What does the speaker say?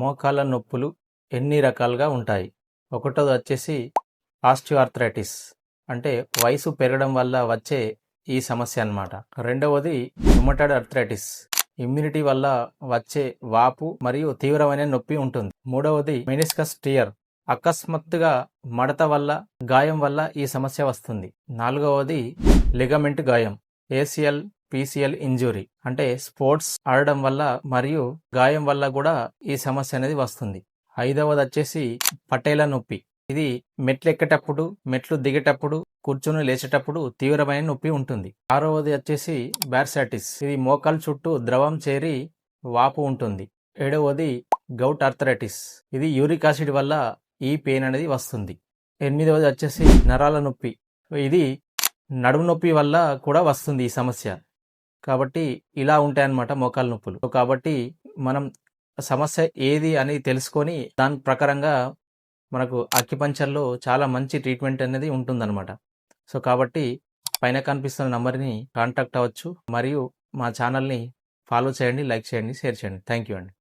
మోకాళ్ళ నొప్పులు ఎన్ని రకాలుగా ఉంటాయి? ఒకటోది వచ్చేసి ఆస్టియోఆర్థరైటిస్, అంటే వయసు పెరగడం వల్ల వచ్చే ఈ సమస్య అన్నమాట. రెండవది రుమటాయిడ్ ఆర్థరైటిస్, ఇమ్యూనిటీ వల్ల వచ్చే వాపు మరియు తీవ్రమైన నొప్పి ఉంటుంది. మూడవది మెనిస్కస్ టియర్, అకస్మాత్తుగా మడత వల్ల గాయం వల్ల ఈ సమస్య వస్తుంది. నాలుగవది లిగమెంట్ గాయం, ఏసిఎల్ పీసీఎల్ ఇంజురీ, అంటే స్పోర్ట్స్ ఆడడం వల్ల మరియు గాయం వల్ల కూడా ఈ సమస్య అనేది వస్తుంది. ఐదవది వచ్చేసి పటేల నొప్పి, ఇది మెట్లు ఎక్కేటప్పుడు, మెట్లు దిగేటప్పుడు, కూర్చుని లేచేటప్పుడు తీవ్రమైన నొప్పి ఉంటుంది. ఆరవది వచ్చేసి బ్యార్సాటిస్, ఇది మోకాలు చుట్టూ ద్రవం చేరి వాపు ఉంటుంది. ఏడవది గౌట్ ఆర్థరైటిస్, ఇది యూరిక్ యాసిడ్ వల్ల ఈ పెయిన్ అనేది వస్తుంది. ఎనిమిదవది వచ్చేసి నరాల నొప్పి, ఇది నడుము నొప్పి వల్ల కూడా వస్తుంది ఈ సమస్య. కాబట్టి ఇలా ఉంటాయన్నమాట మోకాళ్ళ నొప్పులు. కాబట్టి మనం సమస్య ఏది అని తెలుసుకొని దాని ప్రకారంగా మనకు అక్యుపంక్చర్లో చాలా మంచి ట్రీట్మెంట్ అనేది ఉంటుందన్నమాట. సో కాబట్టి పైన కనిపిస్తున్న నంబర్ని కాంటాక్ట్ అవ్వచ్చు మరియు మా ఛానల్ని ఫాలో చేయండి, లైక్ చేయండి, షేర్ చేయండి. థ్యాంక్ యూ అండి.